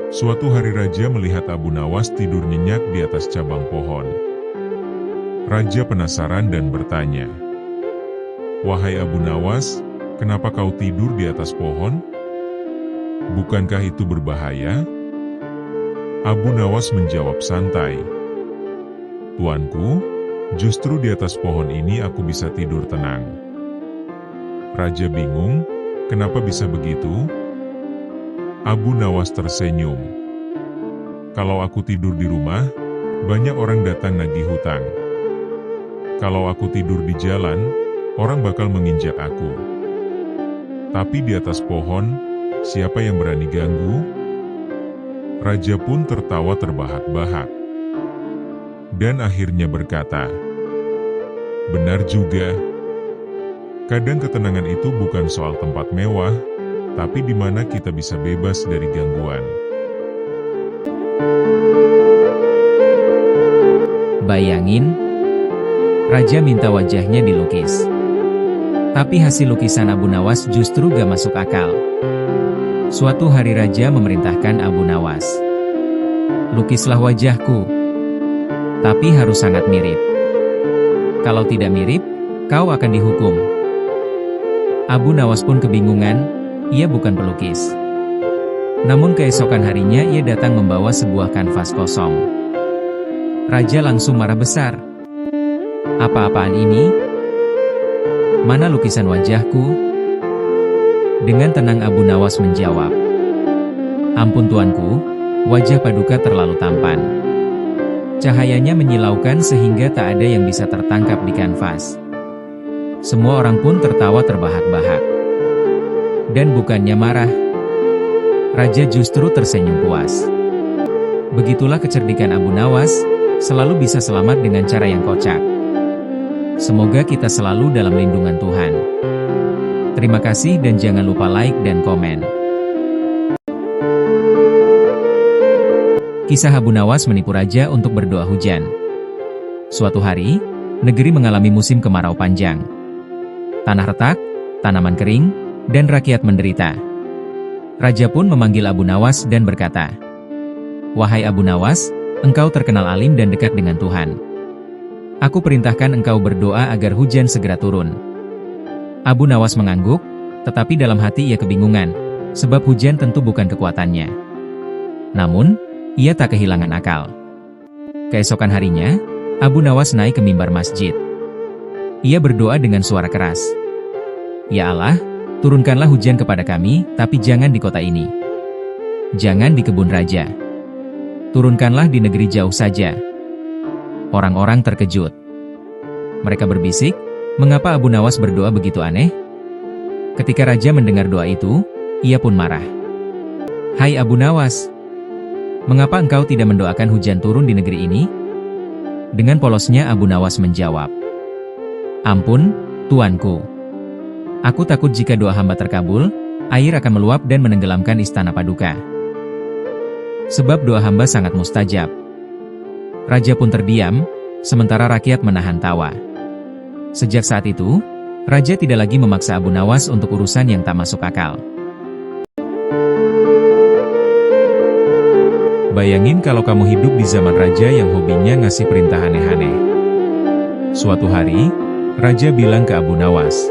Suatu hari Raja melihat Abu Nawas tidur nyenyak di atas cabang pohon. Raja penasaran dan bertanya, "Wahai Abu Nawas, kenapa kau tidur di atas pohon? Bukankah itu berbahaya?" Abu Nawas menjawab santai, "Tuanku, justru di atas pohon ini aku bisa tidur tenang." Raja bingung, kenapa bisa begitu? Abu Nawas tersenyum. "Kalau aku tidur di rumah, banyak orang datang nagih hutang. Kalau aku tidur di jalan, orang bakal menginjak aku. Tapi di atas pohon, siapa yang berani ganggu?" Raja pun tertawa terbahak-bahak. Dan akhirnya berkata, "Benar juga. Kadang ketenangan itu bukan soal tempat mewah, tapi di mana kita bisa bebas dari gangguan." Bayangin, Raja minta wajahnya dilukis. Tapi hasil lukisan Abu Nawas justru gak masuk akal. Suatu hari Raja memerintahkan Abu Nawas, "Lukislah wajahku, tapi harus sangat mirip. Kalau tidak mirip, kau akan dihukum." Abu Nawas pun kebingungan, ia bukan pelukis. Namun keesokan harinya ia datang membawa sebuah kanvas kosong. Raja langsung marah besar. "Apa-apaan ini? Mana lukisan wajahku?" Dengan tenang Abu Nawas menjawab, "Ampun tuanku, wajah Paduka terlalu tampan. Cahayanya menyilaukan sehingga tak ada yang bisa tertangkap di kanvas." Semua orang pun tertawa terbahak-bahak. Dan bukannya marah, Raja justru tersenyum puas. Begitulah kecerdikan Abu Nawas, selalu bisa selamat dengan cara yang kocak. Semoga kita selalu dalam lindungan Tuhan. Terima kasih dan jangan lupa like dan komen. Kisah Abu Nawas menipu Raja untuk berdoa hujan. Suatu hari, negeri mengalami musim kemarau panjang. Tanah retak, tanaman kering, dan rakyat menderita. Raja pun memanggil Abu Nawas dan berkata, "Wahai Abu Nawas, engkau terkenal alim dan dekat dengan Tuhan. Aku perintahkan engkau berdoa agar hujan segera turun." Abu Nawas mengangguk, tetapi dalam hati ia kebingungan, sebab hujan tentu bukan kekuatannya. Namun, ia tak kehilangan akal. Keesokan harinya, Abu Nawas naik ke mimbar masjid. Ia berdoa dengan suara keras, "Ya Allah, turunkanlah hujan kepada kami, tapi jangan di kota ini. Jangan di kebun raja. Turunkanlah di negeri jauh saja." Orang-orang terkejut. Mereka berbisik, "Mengapa Abu Nawas berdoa begitu aneh?" Ketika Raja mendengar doa itu, ia pun marah. "Hai Abu Nawas, mengapa engkau tidak mendoakan hujan turun di negeri ini?" Dengan polosnya Abu Nawas menjawab, "Ampun, tuanku. Aku takut jika doa hamba terkabul, air akan meluap dan menenggelamkan istana Paduka. Sebab doa hamba sangat mustajab." Raja pun terdiam, sementara rakyat menahan tawa. Sejak saat itu, Raja tidak lagi memaksa Abu Nawas untuk urusan yang tak masuk akal. Bayangin kalau kamu hidup di zaman Raja yang hobinya ngasih perintah aneh-aneh. Suatu hari, Raja bilang ke Abu Nawas,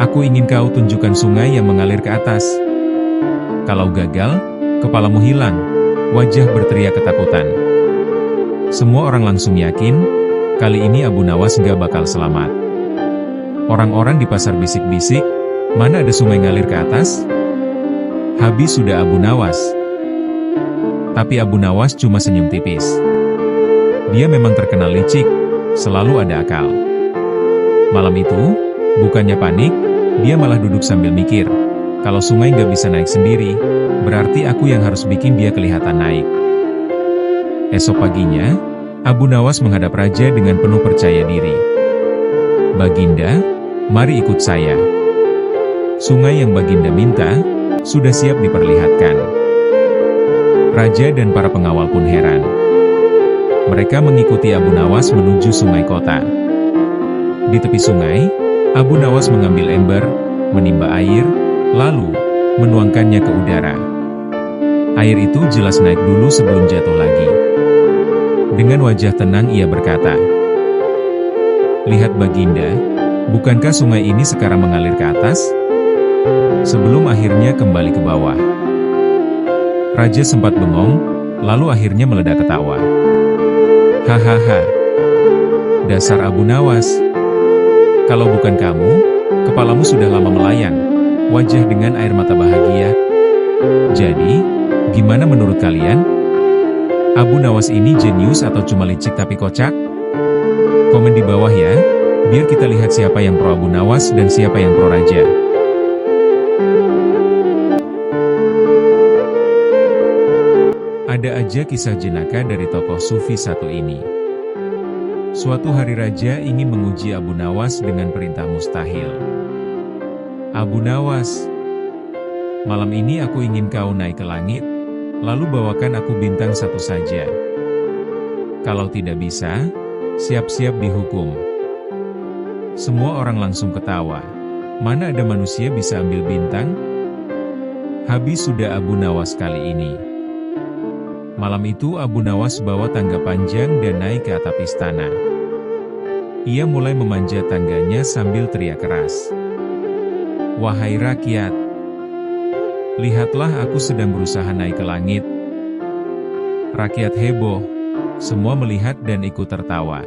"Aku ingin kau tunjukkan sungai yang mengalir ke atas. Kalau gagal, kepalamu hilang." Wajah berteriak ketakutan. Semua orang langsung yakin, kali ini Abu Nawas nggak bakal selamat. Orang-orang di pasar bisik-bisik, "Mana ada sungai ngalir ke atas?" Habis sudah Abu Nawas. Tapi Abu Nawas cuma senyum tipis. Dia memang terkenal licik, selalu ada akal. Malam itu, bukannya panik, dia malah duduk sambil mikir, kalau sungai nggak bisa naik sendiri, berarti aku yang harus bikin dia kelihatan naik. Esok paginya, Abu Nawas menghadap Raja dengan penuh percaya diri. "Baginda, mari ikut saya. Sungai yang Baginda minta, sudah siap diperlihatkan." Raja dan para pengawal pun heran. Mereka mengikuti Abu Nawas menuju sungai kota. Di tepi sungai, Abu Nawas mengambil ember, menimba air, lalu menuangkannya ke udara. Air itu jelas naik dulu sebelum jatuh lagi. Dengan wajah tenang ia berkata, "Lihat Baginda, bukankah sungai ini sekarang mengalir ke atas?" Sebelum akhirnya kembali ke bawah. Raja sempat bengong, lalu akhirnya meledak ketawa. "Hahaha. Dasar Abu Nawas. Kalau bukan kamu, kepalamu sudah lama melayang." Wajah dengan air mata bahagia. "Jadi, gimana menurut kalian? Abu Nawas ini jenius atau cuma licik tapi kocak? Komen di bawah ya, biar kita lihat siapa yang pro Abu Nawas dan siapa yang pro Raja." Ada aja kisah jenaka dari tokoh sufi satu ini. Suatu hari Raja ingin menguji Abu Nawas dengan perintah mustahil. "Abu Nawas, malam ini aku ingin kau naik ke langit, lalu bawakan aku bintang satu saja. Kalau tidak bisa, siap-siap dihukum." Semua orang langsung ketawa. Mana ada manusia bisa ambil bintang? Habis sudah Abu Nawas kali ini. Malam itu Abu Nawas bawa tangga panjang dan naik ke atap istana. Ia mulai memanjat tangganya sambil teriak keras. "Wahai rakyat, lihatlah aku sedang berusaha naik ke langit." Rakyat heboh, semua melihat dan ikut tertawa.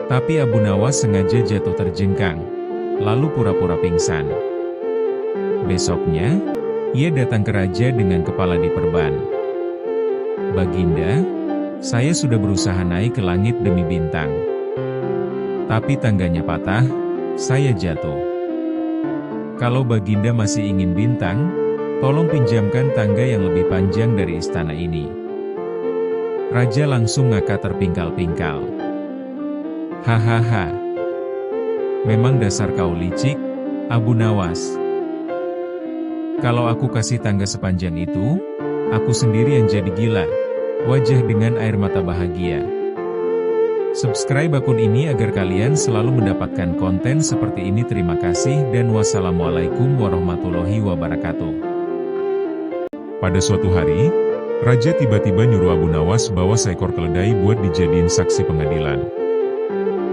Tapi Abu Nawas sengaja jatuh terjengkang, lalu pura-pura pingsan. Besoknya, ia datang ke raja dengan kepala diperban. "Baginda, saya sudah berusaha naik ke langit demi bintang. Tapi tangganya patah, saya jatuh. Kalau Baginda masih ingin bintang, tolong pinjamkan tangga yang lebih panjang dari istana ini." Raja langsung ngakak terpingkal-pingkal. "Hahaha. Memang dasar kau licik, Abu Nawas. Kalau aku kasih tangga sepanjang itu, aku sendiri yang jadi gila." Wajah dengan air mata bahagia. Subscribe akun ini agar kalian selalu mendapatkan konten seperti ini. Terima kasih dan wassalamualaikum warahmatullahi wabarakatuh. Pada suatu hari, Raja tiba-tiba nyuruh Abu Nawas bawa seekor keledai buat dijadiin saksi pengadilan.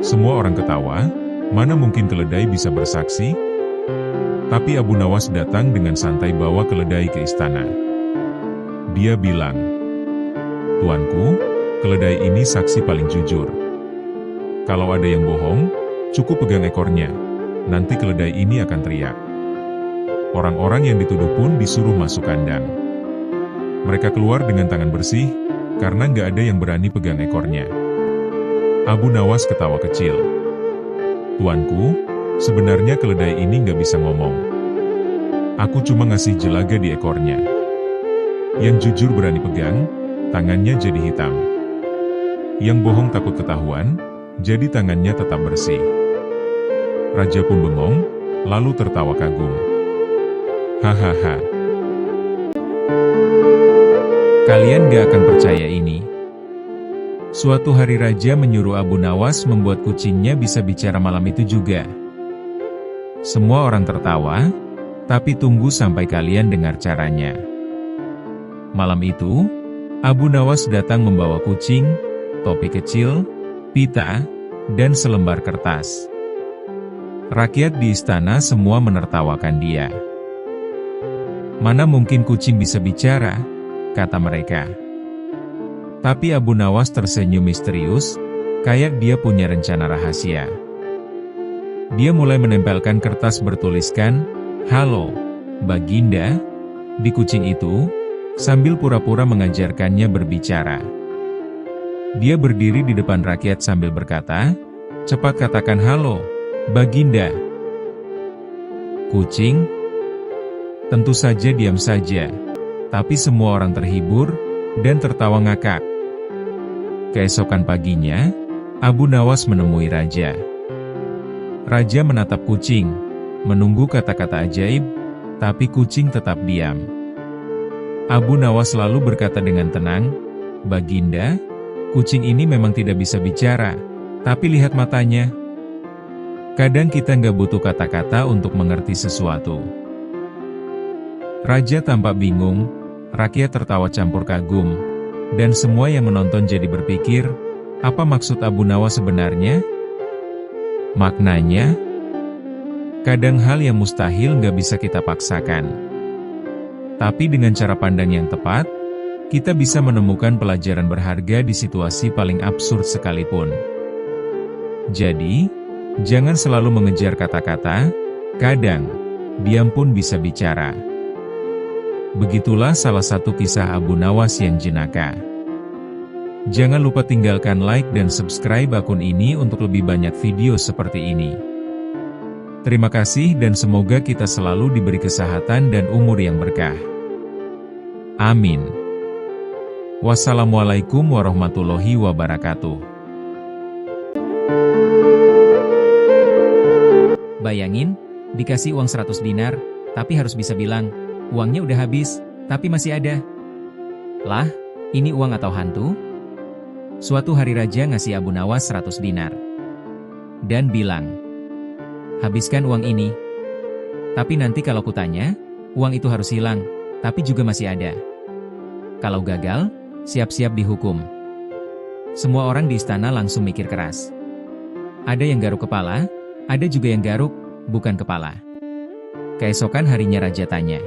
Semua orang ketawa, mana mungkin keledai bisa bersaksi? Tapi Abu Nawas datang dengan santai bawa keledai ke istana. Dia bilang, "Tuanku, keledai ini saksi paling jujur. Kalau ada yang bohong, cukup pegang ekornya, nanti keledai ini akan teriak." Orang-orang yang dituduh pun disuruh masuk kandang. Mereka keluar dengan tangan bersih, karena nggak ada yang berani pegang ekornya. Abu Nawas ketawa kecil. "Tuanku, sebenarnya keledai ini nggak bisa ngomong. Aku cuma ngasih jelaga di ekornya. Yang jujur berani pegang, tangannya jadi hitam. Yang bohong takut ketahuan, jadi tangannya tetap bersih." Raja pun bengong, lalu tertawa kagum. "Hahaha. Kalian gak akan percaya ini. Suatu hari Raja menyuruh Abu Nawas membuat kucingnya bisa bicara malam itu juga." Semua orang tertawa, tapi tunggu sampai kalian dengar caranya. Malam itu, Abu Nawas datang membawa kucing, topi kecil, pita, dan selembar kertas. Rakyat di istana semua menertawakan dia. "Mana mungkin kucing bisa bicara?" kata mereka. Tapi Abu Nawas tersenyum misterius, kayak dia punya rencana rahasia. Dia mulai menempelkan kertas bertuliskan, "Halo, Baginda," di kucing itu, sambil pura-pura mengajarkannya berbicara. Dia berdiri di depan rakyat sambil berkata, "Cepat katakan halo, Baginda." Kucing tentu saja diam saja, tapi semua orang terhibur dan tertawa ngakak. Keesokan paginya, Abu Nawas menemui Raja. Raja menatap kucing, menunggu kata-kata ajaib, tapi kucing tetap diam. Abu Nawas lalu berkata dengan tenang, "Baginda, kucing ini memang tidak bisa bicara, tapi lihat matanya. Kadang kita nggak butuh kata-kata untuk mengerti sesuatu." Raja tampak bingung, Rakyat tertawa campur kagum, dan semua yang menonton jadi berpikir, apa maksud Abu Nawas sebenarnya? Maknanya, kadang hal yang mustahil nggak bisa kita paksakan. Tapi dengan cara pandang yang tepat, kita bisa menemukan pelajaran berharga di situasi paling absurd sekalipun. Jadi, jangan selalu mengejar kata-kata, kadang, diam pun bisa bicara. Begitulah salah satu kisah Abu Nawas yang jenaka. Jangan lupa tinggalkan like dan subscribe akun ini untuk lebih banyak video seperti ini. Terima kasih dan semoga kita selalu diberi kesehatan dan umur yang berkah. Amin. Wassalamualaikum warahmatullahi wabarakatuh. Bayangin, dikasih uang 100 dinar, tapi harus bisa bilang, uangnya udah habis, tapi masih ada. Lah, ini uang atau hantu? Suatu hari raja ngasih Abu Nawas 100 dinar. Dan bilang, habiskan uang ini. Tapi nanti kalau kutanya, uang itu harus hilang, tapi juga masih ada. Kalau gagal, siap-siap dihukum. Semua orang di istana langsung mikir keras. Ada yang garuk kepala, ada juga yang garuk, bukan kepala. Keesokan harinya raja tanya,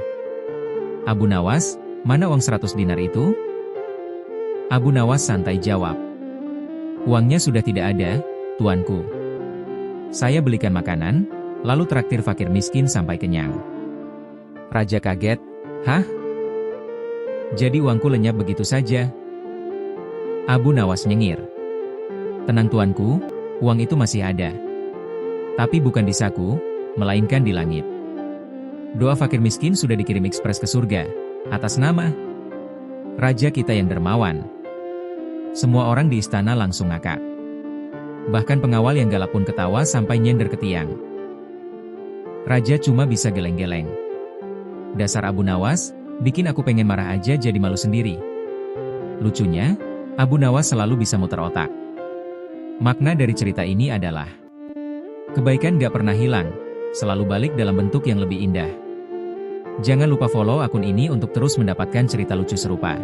Abu Nawas, mana uang 100 dinar itu? Abu Nawas santai jawab, uangnya sudah tidak ada, tuanku. Saya belikan makanan, lalu traktir fakir miskin sampai kenyang. Raja kaget, hah? Jadi uangku lenyap begitu saja? Abu Nawas nyengir. Tenang tuanku, uang itu masih ada. Tapi bukan di saku, melainkan di langit. Doa fakir miskin sudah dikirim ekspres ke surga, atas nama Raja kita yang dermawan. Semua orang di istana langsung ngakak. Bahkan pengawal yang galak pun ketawa sampai nyender ke tiang. Raja cuma bisa geleng-geleng. Dasar Abu Nawas, bikin aku pengen marah aja jadi malu sendiri. Lucunya, Abu Nawas selalu bisa muter otak. Makna dari cerita ini adalah, kebaikan gak pernah hilang, selalu balik dalam bentuk yang lebih indah. Jangan lupa follow akun ini untuk terus mendapatkan cerita lucu serupa.